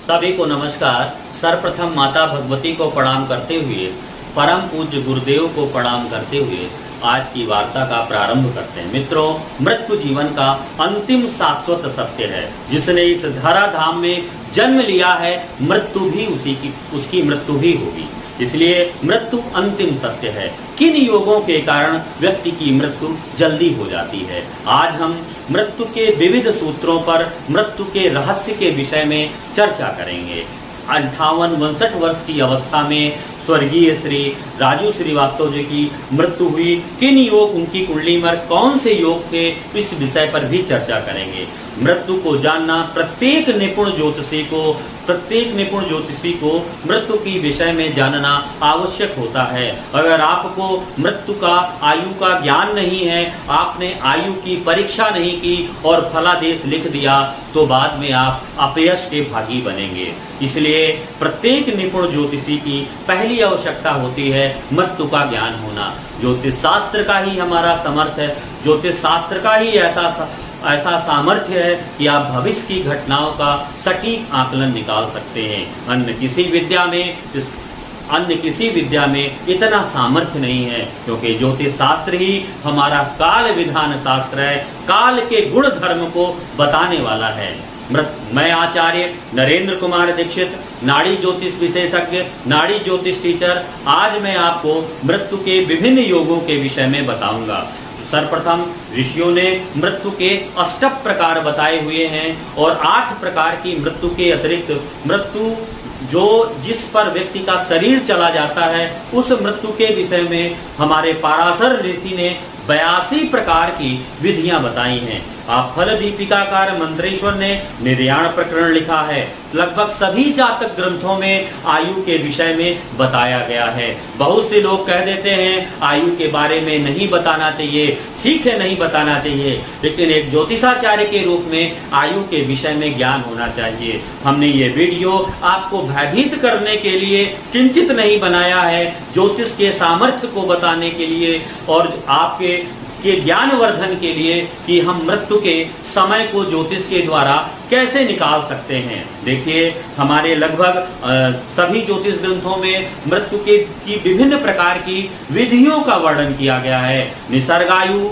सभी को नमस्कार। सर्वप्रथम माता भगवती को प्रणाम करते हुए, परम पूज्य गुरुदेव को प्रणाम करते हुए आज की वार्ता का प्रारंभ करते हैं। मित्रों, मृत्यु जीवन का अंतिम शाश्वत सत्य है। जिसने इस धराधाम में जन्म लिया है, मृत्यु भी उसकी मृत्यु भी होगी। इसलिए मृत्यु अंतिम सत्य है। किन योगों के कारण व्यक्ति की मृत्यु जल्दी हो जाती है, आज हम मृत्यु के विविध सूत्रों पर मृत्यु के रहस्य के विषय में चर्चा करेंगे। 58-59 वर्ष की अवस्था में स्वर्गीय श्री राजू श्रीवास्तव जी की मृत्यु हुई। किन योग उनकी कुंडली में कौन से योग थे, इस विषय पर भी चर्चा करेंगे। मृत्यु को जानना प्रत्येक निपुण ज्योतिषी को मृत्यु की विषय में जानना आवश्यक होता है। अगर आपको मृत्यु का आयु का ज्ञान नहीं है, आपने आयु की परीक्षा नहीं की और फलादेश लिख दिया, तो बाद में आप अपयश के भागी बनेंगे। इसलिए प्रत्येक निपुण ज्योतिषी की पहली आवश्यकता होती है मृत्यु का ज्ञान होना। ज्योतिष शास्त्र का ही हमारा समर्थ है, ज्योतिष शास्त्र का ही ऐसा सामर्थ्य है कि आप भविष्य की घटनाओं का सटीक आकलन निकाल सकते हैं। अन्य किसी विद्या में इतना सामर्थ्य नहीं है, क्योंकि ज्योतिष शास्त्र ही हमारा काल विधान शास्त्र है, काल के गुण धर्म को बताने वाला है। मैं आचार्य नरेंद्र कुमार दीक्षित, नाड़ी ज्योतिष विशेषज्ञ, नाड़ी ज्योतिष टीचर, आज मैं आपको मृत्यु के विभिन्न योगों के विषय में बताऊंगा। सर्वप्रथम ऋषियों ने मृत्यु के अष्टक प्रकार बताए हुए हैं और 8 प्रकार की मृत्यु के अतिरिक्त मृत्यु जिस पर व्यक्ति का शरीर चला जाता है, उस मृत्यु के विषय में हमारे पराशर ऋषि ने 82 प्रकार की विधियां बताई हैं। आप फल दीपिकाकार मंत्रेश्वर ने निर्याण प्रकरण लिखा है। लगभग सभी जातक ग्रंथों में आयु के विषय में बताया गया है। बहुत से लोग कह देते हैं आयु के बारे में नहीं बताना चाहिए। ठीक है, नहीं बताना चाहिए, लेकिन एक ज्योतिषाचार्य के रूप में आयु के विषय में ज्ञान होना चाहिए। हमने ये वीडियो आपको भयभीत करने के लिए किंचित नहीं बनाया है, ज्योतिष के सामर्थ्य को बताने के लिए और आपके ज्ञान वर्धन के लिए कि हम मृत्यु के समय को ज्योतिष के द्वारा कैसे निकाल सकते हैं। देखिए, हमारे लगभग सभी ज्योतिष ग्रंथों में मृत्यु की विभिन्न प्रकार की विधियों का वर्णन किया गया है। निसर्गायु,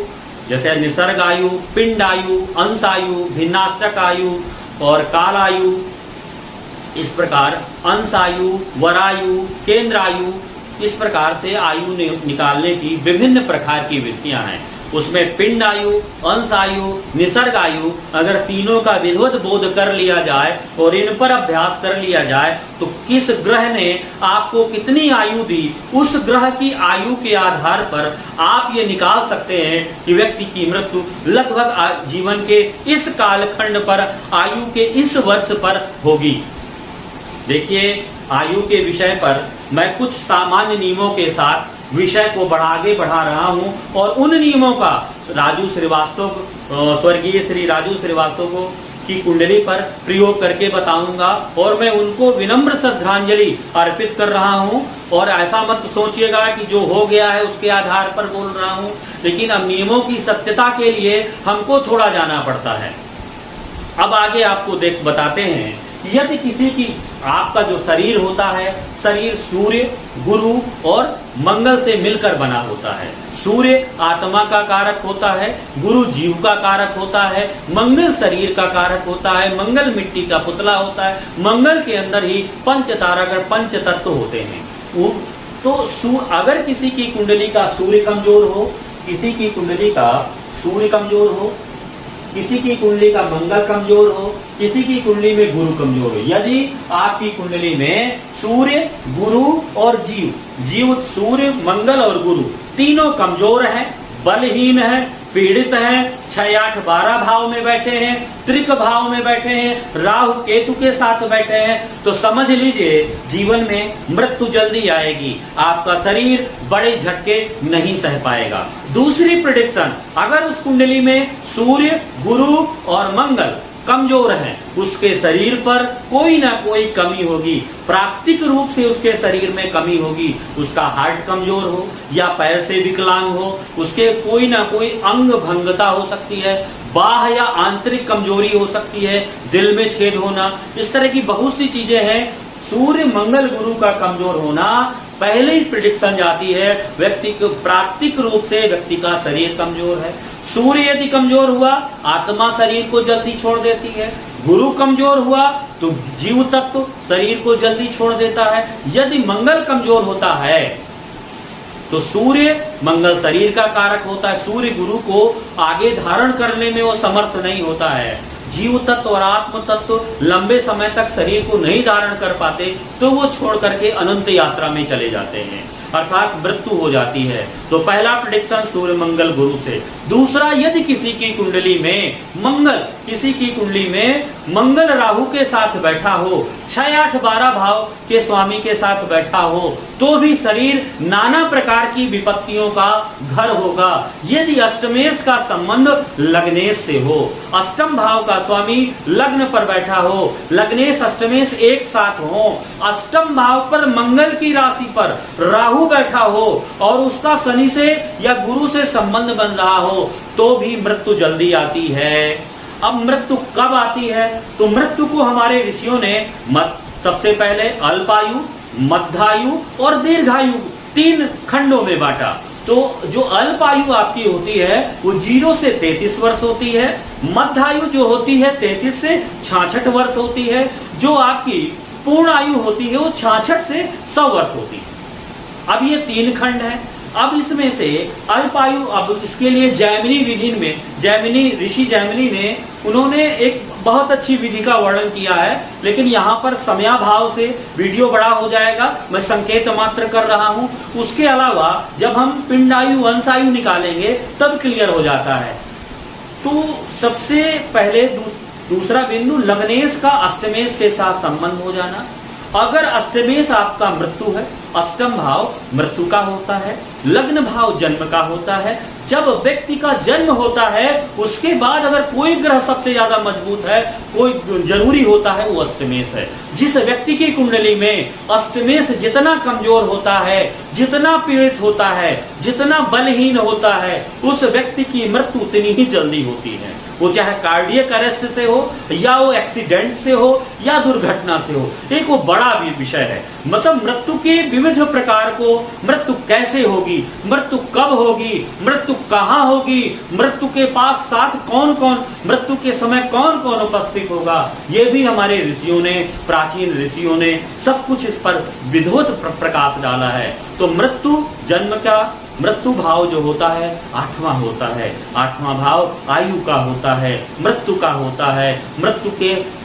जैसे निसर्गायु, पिंडायु, अंशायु, भिन्नाष्टक आयु और कालायु। इस प्रकार अंशायु, वरायु, केंद्रायु, इस प्रकार से आयु निकालने की विभिन्न प्रकार की विधियां हैं। उसमें पिंड आयु, अंश आयु, निसर्ग आयु, अगर तीनों का विधिवत बोध कर लिया जाए और इन पर अभ्यास कर लिया जाए, तो किस ग्रह ने आपको कितनी आयु दी, उस ग्रह की आयु के आधार पर आप ये निकाल सकते हैं कि व्यक्ति की मृत्यु लगभग जीवन के इस कालखंड पर, आयु के इस वर्ष पर होगी। देखिए, आयु के विषय पर मैं कुछ सामान्य नियमों के साथ विषय को आगे बढ़ा रहा हूं और उन नियमों का स्वर्गीय श्री राजू श्रीवास्तव को की कुंडली पर प्रयोग करके बताऊंगा और मैं उनको विनम्र श्रद्धांजलि अर्पित कर रहा हूं। और ऐसा मत सोचिएगा कि जो हो गया है उसके आधार पर बोल रहा हूं, लेकिन अब नियमों की सत्यता के लिए हमको थोड़ा जाना पड़ता है। अब आगे आपको बताते हैं, यदि किसी की आपका जो शरीर होता है, शरीर सूर्य, गुरु और मंगल से मिलकर बना होता है। सूर्य आत्मा का कारक होता है, गुरु जीव का कारक होता है, मंगल शरीर का कारक होता है, मंगल मिट्टी का पुतला होता है। मंगल के अंदर ही पंच तारागण, पंच तत्व होते हैं। तो अगर किसी की कुंडली का सूर्य कमजोर हो, किसी की कुंडली का सूर्य कमजोर हो, किसी की कुंडली का मंगल कमजोर हो, किसी की कुंडली में गुरु कमजोर हो, यदि आपकी कुंडली में सूर्य, गुरु और जीव सूर्य, मंगल और गुरु तीनों कमजोर हैं, बलहीन हैं, पीड़ित हैं, 6, 8, 12 भाव में बैठे हैं, त्रिक भाव में बैठे हैं, राहु केतु के साथ बैठे हैं, तो समझ लीजिए जीवन में मृत्यु जल्दी आएगी। आपका शरीर बड़े झटके नहीं सह पाएगा। दूसरी प्रेडिक्शन, अगर उस कुंडली में सूर्य, गुरु और मंगल कमजोर हैं, उसके शरीर पर कोई ना कोई कमी होगी, प्राकृतिक रूप से उसके शरीर में कमी होगी। उसका हार्ट कमजोर हो या पैर से विकलांग हो, उसके कोई ना कोई अंग भंगता हो सकती है, बाह्य या आंतरिक कमजोरी हो सकती है, दिल में छेद होना, इस तरह की बहुत सी चीजें हैं। सूर्य मंगल गुरु का कमजोर होना पहले ही प्रिडिक्शन जाती है व्यक्ति को, प्राकृतिक रूप से व्यक्ति का शरीर कमजोर है। सूर्य यदि कमजोर हुआ आत्मा शरीर को जल्दी छोड़ देती है, गुरु कमजोर हुआ तो जीव तत्व शरीर को जल्दी छोड़ देता है। यदि मंगल कमजोर होता है तो सूर्य मंगल शरीर का कारक होता है, सूर्य गुरु को आगे धारण करने में वो समर्थ नहीं होता है। जीव तत्व और आत्म तत्व लंबे समय तक शरीर को नहीं धारण कर पाते तो वो छोड़ करके अनंत यात्रा में चले जाते हैं, अर्थात मृत्यु हो जाती है। तो पहला प्रेडिक्शन सूर्य मंगल गुरु से। दूसरा, यदि किसी की कुंडली में मंगल राहु के साथ बैठा हो, 6, 8, 12 भाव के स्वामी के साथ बैठा हो, तो भी शरीर नाना प्रकार की विपत्तियों का घर होगा। यदि अष्टमेश का संबंध लग्नेश से हो, अष्टम भाव का स्वामी लग्न पर बैठा हो, लग्नेश अष्टमेश एक साथ हो, अष्टम भाव पर मंगल की राशि पर राहु बैठा हो और उसका शनि से या गुरु से संबंध बन रहा हो, तो भी मृत्यु जल्दी आती है। अब मृत्यु कब आती है? तो मृत्यु को हमारे ऋषियों ने सबसे पहले अल्पायु, मध्यायु और दीर्घायु 3 खंडों में बांटा। तो जो अल्पायु आपकी होती है वो 0 से 33 वर्ष होती है, मध्यायु जो होती है 33 से 66 वर्ष होती है, जो आपकी पूर्ण आयु होती है वो 66 से 100 वर्ष होती है। अब ये 3 खंड है। अब इसमें से अल्पायु, अब इसके लिए जैमिनी विधि में ऋषि जैमिनी ने उन्होंने एक बहुत अच्छी विधि का वर्णन किया है, लेकिन यहाँ पर समयाभाव से वीडियो बड़ा हो जाएगा, मैं संकेत मात्र कर रहा हूँ। उसके अलावा जब हम पिंडायु वंशायु निकालेंगे तब क्लियर हो जाता है। तो सबसे पहले दूसरा बिंदु लग्नेश का अष्टमेश के साथ संबंध हो जाना। अगर अष्टमेश आपका मृत्यु है, अष्टम भाव मृत्यु का होता है, लग्न भाव जन्म का होता है। जब व्यक्ति का जन्म होता है उसके बाद अगर कोई ग्रह सबसे ज्यादा मजबूत है, कोई जरूरी होता है, वो अष्टमेश है। जिस व्यक्ति की कुंडली में अष्टमेश जितना कमजोर होता है, जितना पीड़ित होता है, जितना बलहीन होता है, उस व्यक्ति की मृत्यु उतनी ही जल्दी होती है। वो चाहे कार्डियक अरेस्ट से हो या वो एक्सीडेंट से हो या दुर्घटना से हो, एक वो बड़ा भी विषय है। मतलब मृत्यु के विविध प्रकार को, मृत्यु कैसे होगी, मृत्यु कब होगी, मृत्यु कहाँ होगी, मृत्यु के पास साथ कौन कौन, मृत्यु के समय कौन कौन उपस्थित होगा, ये भी हमारे ऋषियों ने, प्राचीन ऋषियों ने सब कुछ इस पर विधुत प्रकाश डाला है। तो मृत्यु जन्म का, मृत्यु भाव जो होता है 8वां होता है, 8वां भाव आयु का होता है, मृत्यु का होता है, मृत्यु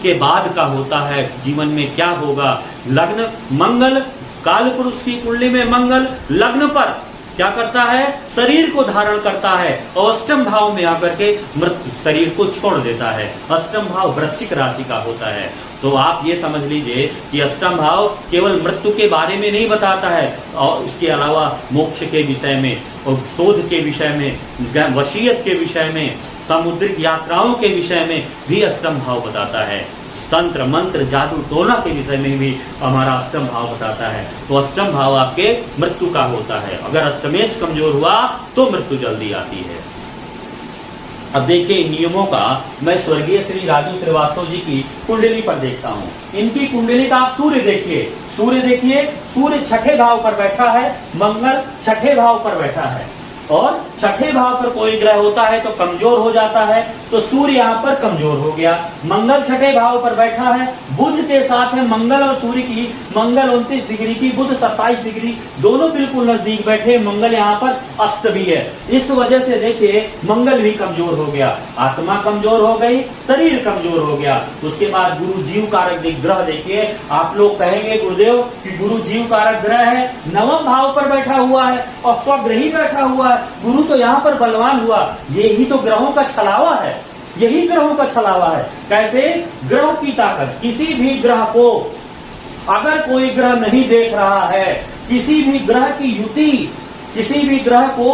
के बाद का होता है, जीवन में क्या होगा। लग्न मंगल, काल पुरुष की कुंडली में मंगल लग्न पर क्या करता है, शरीर को धारण करता है और अष्टम भाव में आकर के मृत्यु शरीर को छोड़ देता है। अष्टम भाव वृश्चिक राशि का होता है। तो आप ये समझ लीजिए कि अष्टम भाव केवल मृत्यु के बारे में नहीं बताता है, और इसके अलावा मोक्ष के विषय में और शोध के विषय में, वसीयत के विषय में, सामुद्रिक यात्राओं के विषय में भी अष्टम भाव बताता है। तंत्र मंत्र जादू टोना के विषय में भी हमारा अष्टम भाव बताता है। तो अष्टम भाव आपके मृत्यु का होता है। अगर अष्टमेश कमजोर हुआ तो मृत्यु जल्दी आती है। अब देखिए इन नियमों का मैं स्वर्गीय श्री राजू श्रीवास्तव जी की कुंडली पर देखता हूँ। इनकी कुंडली का आप सूर्य देखिए, सूर्य 6ठे भाव पर बैठा है, मंगल 6ठे भाव पर बैठा है, और 6ठे भाव पर कोई ग्रह होता है तो कमजोर हो जाता है। तो सूर्य यहाँ पर कमजोर हो गया। मंगल 6ठे भाव पर बैठा है, बुध के साथ है मंगल और सूर्य की, मंगल 29 डिग्री की, बुध 27 डिग्री, दोनों बिल्कुल नजदीक बैठे। मंगल यहाँ पर अस्त भी है, इस वजह से देखिए मंगल भी कमजोर हो गया, आत्मा कमजोर हो गई, शरीर कमजोर हो गया। उसके बाद गुरु जीव कारक ग्रह देखिए, आप लोग कहेंगे गुरुदेव कि गुरु जीव कारक ग्रह है, 9वें भाव पर बैठा हुआ है और स्वग्रही बैठा हुआ है, गुरु तो यहाँ पर बलवान हुआ। यही तो ग्रहों का छलावा है, यही ग्रहों का छलावा है। कैसे? ग्रह की ताकत, किसी भी ग्रह को अगर कोई ग्रह नहीं देख रहा है, किसी भी ग्रह की युति, किसी भी ग्रह को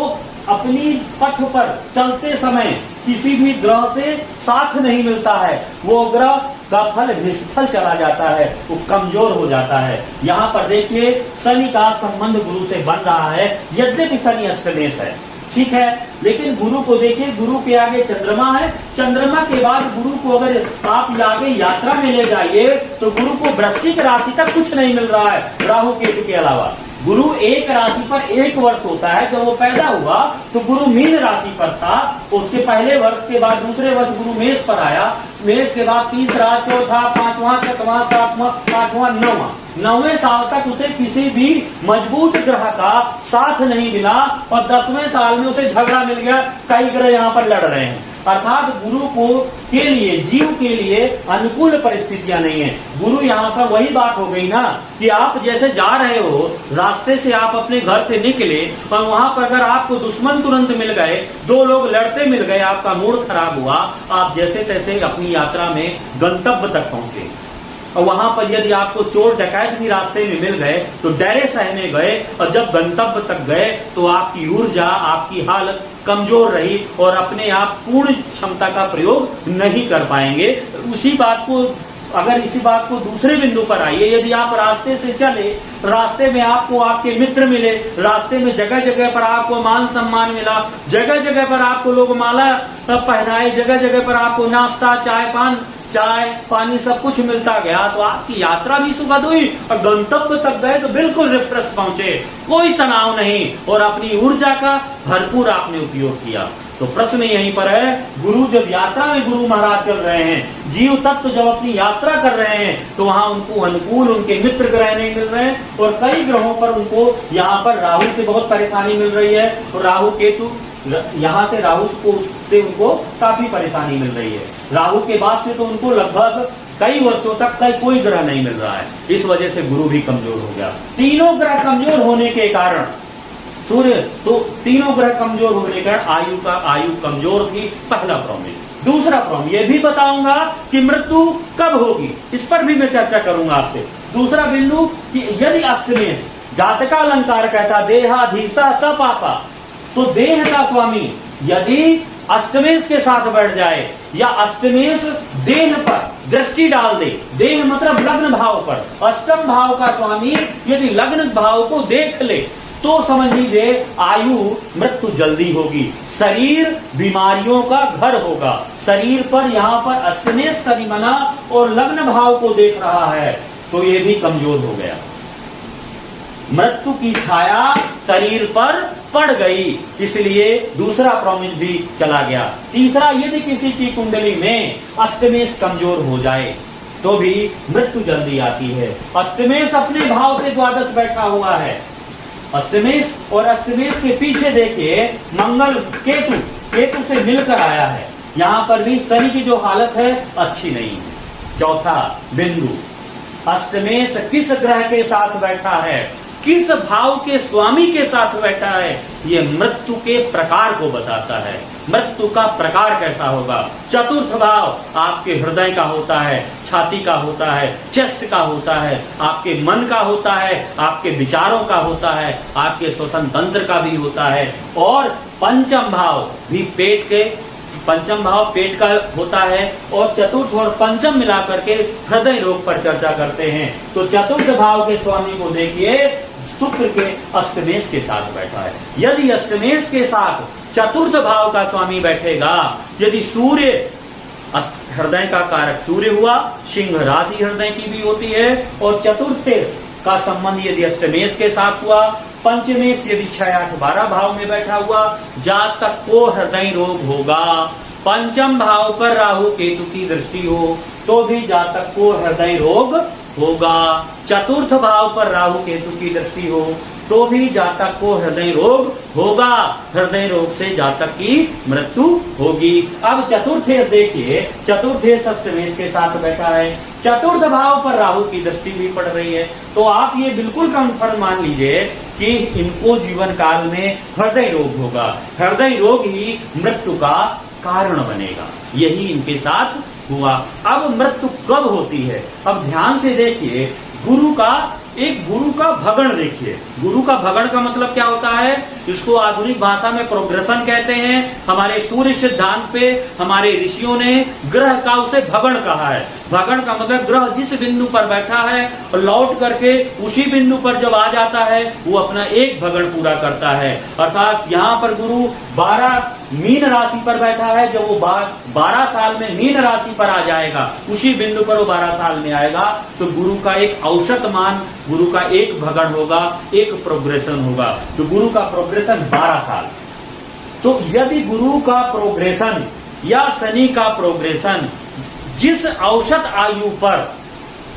अपनी पथ पर चलते समय किसी भी ग्रह से साथ नहीं मिलता है, वो ग्रह का फल निष्फल चला जाता है, वो कमजोर हो जाता है। यहाँ पर देखिए शनि का संबंध गुरु से बन रहा है, यद्यपि शनि अष्टमेश है, ठीक है, लेकिन गुरु को देखिए, गुरु के आगे चंद्रमा है, चंद्रमा के बाद गुरु को अगर आप आगे यात्रा में ले जाइए तो गुरु को वृश्चिक राशि तक कुछ नहीं मिल रहा है राहु केतु के अलावा। गुरु एक राशि पर 1 वर्ष होता है। जब वो पैदा हुआ तो गुरु मीन राशि पर था, उसके पहले वर्ष के बाद दूसरे वर्ष गुरु मेष पर आया, मेष के बाद तीसरा, चौथा, पांचवा, छठवां, सातवां, आठवां, नौवां, 9वें साल तक उसे किसी भी मजबूत ग्रह का साथ नहीं मिला और 10वें साल में उसे झगड़ा मिल गया, कई ग्रह यहाँ पर लड़ रहे हैं। अर्थात गुरु को के लिए, जीव के लिए अनुकूल परिस्थितियां नहीं है। गुरु यहाँ पर वही बात हो गई ना कि आप जैसे जा रहे हो, रास्ते से आप अपने घर से निकले और वहां पर अगर आपको दुश्मन तुरंत मिल गए, 2 लोग लड़ते मिल गए, आपका मूड खराब हुआ, आप जैसे तैसे अपनी यात्रा में गंतव्य तक पहुंचे। और वहां पर यदि आपको चोर डकैत भी रास्ते में मिल गए तो डरे सहमे गए, और जब गंतव्य तक गए तो आपकी ऊर्जा, आपकी हालत कमजोर रही और अपने आप पूर्ण क्षमता का प्रयोग नहीं कर पाएंगे। उसी बात को, अगर इसी बात को दूसरे बिंदु पर आइए, यदि आप रास्ते से चले, रास्ते में आपको आपके मित्र मिले, रास्ते में जगह जगह पर आपको मान सम्मान मिला, जगह जगह पर आपको लोग माला पहनाए, जगह जगह पर आपको नाश्ता, चाय पानी सब कुछ मिलता गया, तो आपकी यात्रा भी सुखद हुई और गंतव्य तक गए तो बिल्कुल रिफ्रेश पहुंचे, कोई तनाव नहीं और अपनी ऊर्जा का भरपूर आपने उपयोग किया। तो प्रश्न यहीं पर है, गुरु जब यात्रा में गुरु महाराज चल रहे हैं, जीव तत्व जब अपनी यात्रा कर रहे हैं, तो वहां उनको अनुकूल उनके मित्र ग्रह नहीं मिल रहे हैं और कई ग्रहों पर उनको यहाँ पर राहु से बहुत परेशानी मिल रही है और राहु केतु यहाँ से राहु से उनको काफी परेशानी मिल रही है। राहु के बाद से तो उनको लगभग कई वर्षों तक कोई ग्रह नहीं मिल रहा है, इस वजह से गुरु भी कमजोर हो गया। तीनों ग्रह कमजोर होने के कारण सूर्य, तो तीनों ग्रह कमजोर होने के कारण आयु कमजोर थी, पहला प्रॉब्लम। दूसरा प्रॉब्लम ये भी बताऊंगा कि मृत्यु कब होगी, इस पर भी मैं चर्चा करूंगा आपसे। दूसरा बिंदु कि यदि अष्टमेश, जातका अलंकार कहता देहाधीशा स पापा, तो देह का स्वामी यदि अष्टमेश के साथ बैठ जाए या अष्टमेश देह पर दृष्टि डाल दे, देह मतलब लग्न भाव पर, अष्टम भाव का स्वामी यदि लग्न भाव को देख ले तो समझ लीजिए आयु मृत्यु जल्दी होगी, शरीर बीमारियों का घर होगा। शरीर पर यहाँ पर अष्टमेश शनि बना और लग्न भाव को देख रहा है तो ये भी कमजोर हो गया, मृत्यु की छाया शरीर पर पड़ गई, इसलिए दूसरा प्रॉमिस भी चला गया। तीसरा, यदि किसी की कुंडली में अष्टमेश कमजोर हो जाए तो भी मृत्यु जल्दी आती है। अष्टमेश अपने भाव से द्वादश बैठा हुआ है, अष्टमेश और अष्टमेश के पीछे देखिए मंगल केतु से मिलकर आया है, यहाँ पर भी शनि की जो हालत है अच्छी नहीं है। चौथा बिंदु, अष्टमेश किस ग्रह के साथ बैठा है, किस भाव के स्वामी के साथ बैठा है, ये मृत्यु के प्रकार को बताता है। मृत्यु का प्रकार कैसा होगा? चतुर्थ भाव आपके हृदय का होता है, छाती का होता है, चेस्ट का होता है, आपके मन का होता है, आपके विचारों का होता है, आपके श्वसन तंत्र का भी होता है। और पंचम भाव भी पंचम भाव पेट का होता है और चतुर्थ और पंचम मिलाकर के हृदय रोग पर चर्चा करते हैं। तो चतुर्थ भाव के स्वामी को देखिए, शुक्र के अष्टमेश के साथ बैठा है। यदि अष्टमेश के साथ चतुर्थ भाव का स्वामी बैठेगा, यदि सूर्य, हृदय का कारक सूर्य हुआ, सिंह राशि हृदय की भी होती है, और चतुर्थेश का संबंध यदि अष्टमेश के साथ हुआ, पंचमेश यदि 6, 8, 12 भाव में बैठा हुआ, जातक को हृदय रोग होगा। पंचम भाव पर राहु केतु की दृष्टि हो तो भी जातक को हृदय रोग होगा। चतुर्थ भाव पर राहु केतु की दृष्टि हो तो भी जातक को हृदय रोग होगा, हृदय रोग से जातक की मृत्यु होगी। अब चतुर्थेश देखिए, चतुर्थेश अष्टमेश के साथ बैठा है, चतुर्थ भाव पर राहु की दृष्टि भी पड़ रही है, तो आप ये बिल्कुल कंफर्म मान लीजिए कि इनको जीवन काल में हृदय रोग होगा, हृदय रोग ही मृत्यु का कारण बनेगा। यही इनके साथ हुआ। अब मृत्यु कब होती है? अब ध्यान से देखिए, गुरु का भगण देखिए। गुरु का भगण का मतलब क्या होता है? इसको आधुनिक भाषा में प्रोग्रेशन कहते हैं। हमारे सूर्य सिद्धांत पे हमारे ऋषियों ने ग्रह का उसे भगण कहा है। भगण का मतलब ग्रह जिस बिंदु पर बैठा है और लौट करके उसी बिंदु पर जब आ जाता है वो अपना एक भगण पूरा करता है। अर्थात यहाँ पर गुरु 12 मीन राशि पर बैठा है, जब वो 12 साल में मीन राशि पर आ जाएगा, उसी बिंदु पर वो 12 साल में आएगा, तो गुरु का एक औसत मान, गुरु का एक भगण होगा, एक प्रोग्रेशन होगा। तो गुरु का प्रोग्रेशन 12 साल। तो यदि गुरु का प्रोग्रेशन या शनि का प्रोग्रेशन जिस औसत आयु पर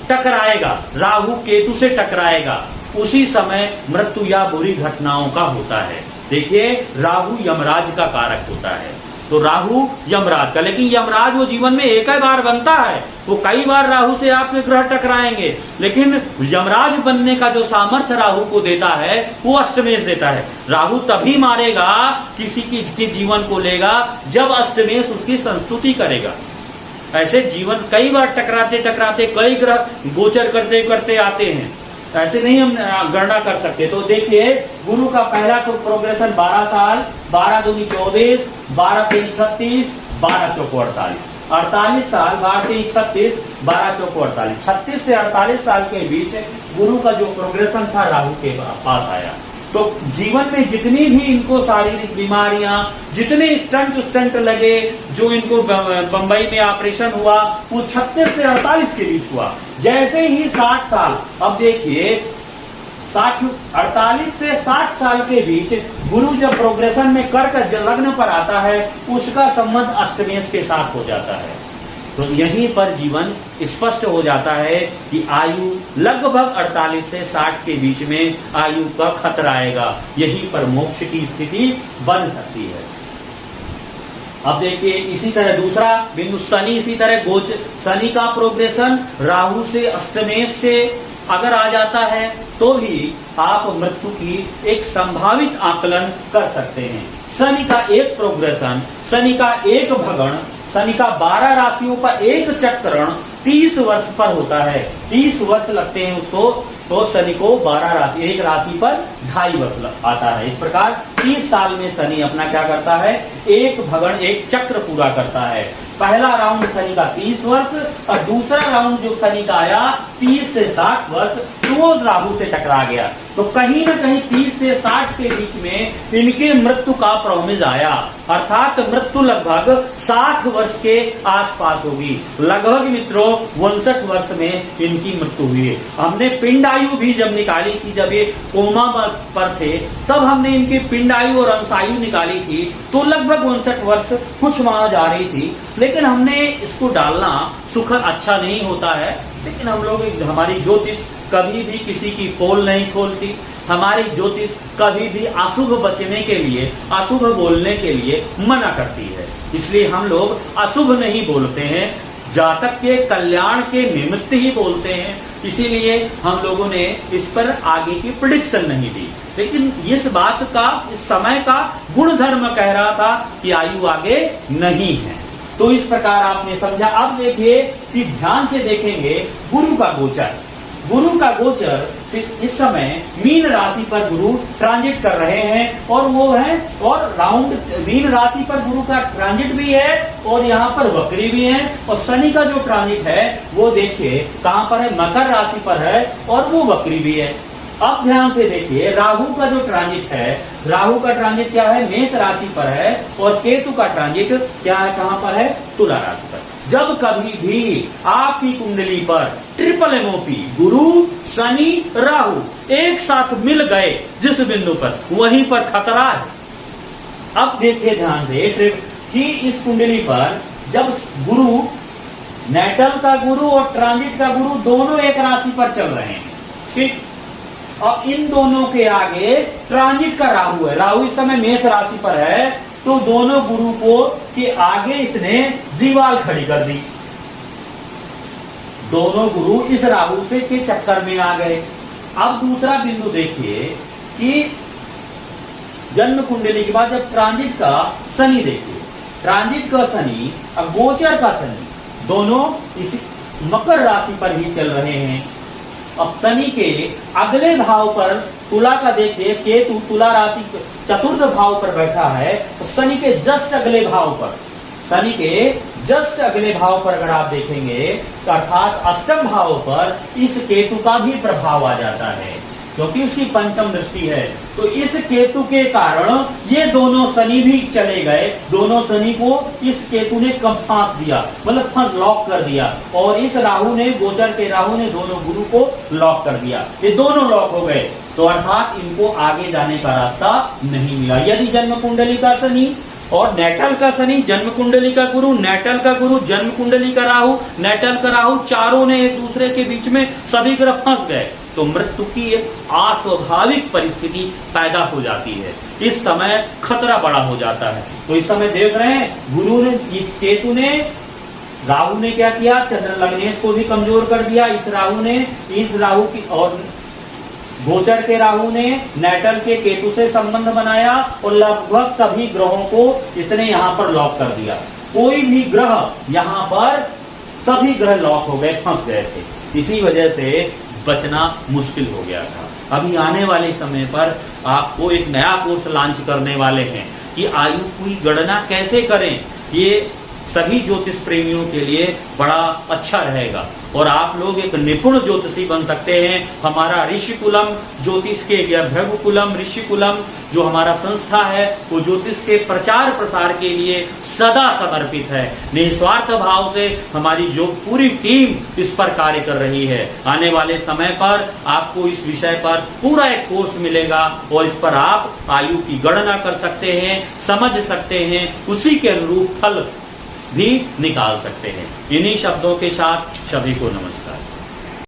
टकराएगा, राहु केतु से टकराएगा, उसी समय मृत्यु या बुरी घटनाओं का होता है। देखिए, राहु यमराज का कारक होता है, तो राहु यमराज का, लेकिन यमराज वो जीवन में एक ही बार बनता है, वो कई बार राहु से आपके ग्रह टकराएंगे, लेकिन यमराज बनने का जो सामर्थ्य राहु को देता है वो अष्टमेश देता है। राहु तभी मारेगा, किसी की जीवन को लेगा, जब अष्टमेश उसकी संस्तुति करेगा। ऐसे जीवन कई बार टकराते टकराते कई ग्रह गोचर करते करते आते हैं, ऐसे नहीं हम गणना कर सकते। तो देखिए, गुरु का पहला प्रोग्रेशन 12 साल, 12 दूनी 24, 12 3 36, 12 चौको 48, 48 साल, 12 3 36, 12 चौको 48, 36 से 48 साल के बीच गुरु का जो प्रोग्रेशन था राहु के पास आया। तो जीवन में जितनी भी इनको शारीरिक बीमारियां, जितने स्टंट लगे, जो इनको बंबई में ऑपरेशन हुआ, वो 36 से 48 के बीच हुआ। जैसे ही 60 साल, अब देखिए 48 से 60 साल के बीच गुरु जब प्रोग्रेशन में कर्क लग्न पर आता है, उसका संबंध अष्टमेश के साथ हो जाता है। तो यहीं पर जीवन स्पष्ट हो जाता है कि आयु लगभग 48 से 60 के बीच में आयु का खतरा आएगा, यहीं पर मोक्ष की स्थिति बन सकती है। अब देखिए, इसी तरह दूसरा बिंदु शनि, इसी तरह शनि का प्रोग्रेशन राहु से अष्टमेश से अगर आ जाता है तो भी आप मृत्यु की एक संभावित आकलन कर सकते हैं। शनि का एक प्रोग्रेशन, शनि का एक भगण, शनि का 12 राशियों पर एक चक्रण 30 वर्ष पर होता है। 30 वर्ष लगते हैं उसको, तो शनि को 12 राशि, एक राशि पर 2.5 वर्ष आता है। इस प्रकार 30 साल में शनि अपना क्या करता है, एक भगण, एक चक्र पूरा करता है। पहला राउंड शनि का 30 वर्ष और दूसरा राउंड जो शनि का आया 30 से 60 वर्ष, तो वो राहु से टकरा गया। तो कहीं ना कहीं 30 से 60 के बीच में इनके मृत्यु का प्रॉमिस आया, अर्थात मृत्यु लगभग 60 वर्ष के आसपास होगी। लगभग मित्रों 59 वर्ष में इनकी मृत्यु हुई। हमने पिंड आयु भी जब निकाली थी, जब ये कोमा पर थे, तब हमने इनकी पिंड आयु और अंशायु निकाली थी, तो लगभग 59 वर्ष कुछ माना जा रही थी। लेकिन हमने इसको डालना सुखद अच्छा नहीं होता है, लेकिन हम लोग, हमारी ज्योतिष कभी भी किसी की पोल नहीं खोलती, हमारी ज्योतिष कभी भी अशुभ बचने के लिए, अशुभ बोलने के लिए मना करती है। इसलिए हम लोग अशुभ नहीं बोलते हैं, जातक के कल्याण के निमित्त ही बोलते हैं। इसीलिए हम लोगों ने इस पर आगे की प्रेडिक्शन नहीं दी, लेकिन इस बात का, इस समय का गुण धर्म कह रहा था कि आयु आगे नहीं है। तो इस प्रकार आपने समझा। अब देखिए कि ध्यान से देखेंगे गुरु का गोचर। गुरु का गोचर इस समय मीन राशि पर गुरु ट्रांजिट कर रहे हैं, और वो है, और राउंड मीन राशि पर गुरु का ट्रांजिट भी है और यहाँ पर वक्री भी है। और शनि का जो ट्रांजिट है वो देखिए कहां पर है, मकर राशि पर है और वो वक्री भी है। अब ध्यान से देखिए, राहु का जो ट्रांजिट है, राहु का ट्रांजिट क्या है, मेष राशि पर है, और केतु का ट्रांजिट क्या है, कहां पर है, तुला राशि पर। जब कभी भी आपकी कुंडली पर ट्रिपल एमओपी गुरु शनि राहु एक साथ मिल गए जिस बिंदु पर, वहीं पर खतरा है। अब देखिए ध्यान से कि इस कुंडली पर जब गुरु, नेटल का गुरु और ट्रांजिट का गुरु दोनों एक राशि पर चल रहे हैं, ठीक, और इन दोनों के आगे ट्रांजिट का राहु है। राहु इस समय मेष राशि पर है, तो दोनों गुरु को के आगे इसने दीवार खड़ी कर दी। दोनों गुरु इस राहु से के चक्कर में आ गए। अब दूसरा बिंदु देखिए कि जन्म कुंडली के बाद जब ट्रांजिट का शनि देखिए, ट्रांजिट का शनि और गोचर का शनि दोनों इसी मकर राशि पर ही चल रहे हैं। अब शनि के अगले भाव पर तुला का देखिए, केतु तुला राशि चतुर्थ भाव पर बैठा है, तो शनि के जस्ट अगले भाव पर, शनि के जस्ट अगले भाव पर अगर आप देखेंगे, अर्थात अष्टम भाव पर इस केतु का भी प्रभाव आ जाता है। क्योंकि उसकी पंचम दृष्टि है। तो इस केतु के कारण ये दोनों शनि भी चले गए, दोनों शनि को इस केतु ने कब फांस दिया, मतलब फंस लॉक कर दिया, और इस राहु ने, गोचर के राहु ने दोनों गुरु को लॉक कर दिया। ये दोनों लॉक हो गए, तो अर्थात इनको आगे जाने का रास्ता नहीं मिला। यदि जन्म कुंडली का शनि और नेटल का शनि, जन्म कुंडली का गुरु, नेटल का गुरु, जन्म कुंडली का राहु, नेटल का राहु, चारों ने एक दूसरे के बीच में सभी ग्रह फंस गए, तो मृत्यु की एक अस्वाभाविक परिस्थिति पैदा हो जाती है। इस समय खतरा बड़ा हो जाता है। तो इस समय देख रहे हैं गुरु ने, इस केतु ने, राहु ने क्या किया, चंद्र लग्नेश को भी कमजोर कर दिया। इस राहु की और गोचर के राहु ने नेटल के केतु से संबंध बनाया और लगभग सभी ग्रहों को इसने यहाँ पर लॉक कर दिया। कोई भी ग्रह यहाँ पर, सभी ग्रह लॉक हो गए, फंस गए थे। इसी वजह से बचना मुश्किल हो गया था। अभी आने वाले समय पर आपको एक नया कोर्स लॉन्च करने वाले हैं कि आयु की गणना कैसे करें। ये सभी ज्योतिष प्रेमियों के लिए बड़ा अच्छा रहेगा और आप लोग एक निपुण ज्योतिषी बन सकते हैं। हमारा ऋषिकुलम ज्योतिष के, भृगुकुलम ऋषिकुलम जो हमारा संस्था है, वो ज्योतिष के प्रचार प्रसार के लिए सदा समर्पित है। निस्वार्थ भाव से हमारी जो पूरी टीम इस पर कार्य कर रही है। आने वाले समय पर आपको इस विषय पर पूरा एक कोर्स मिलेगा और इस पर आप आयु की गणना कर सकते हैं, समझ सकते हैं, उसी के अनुरूप फल भी निकाल सकते हैं। इन्हीं शब्दों के साथ सभी को नमस्कार।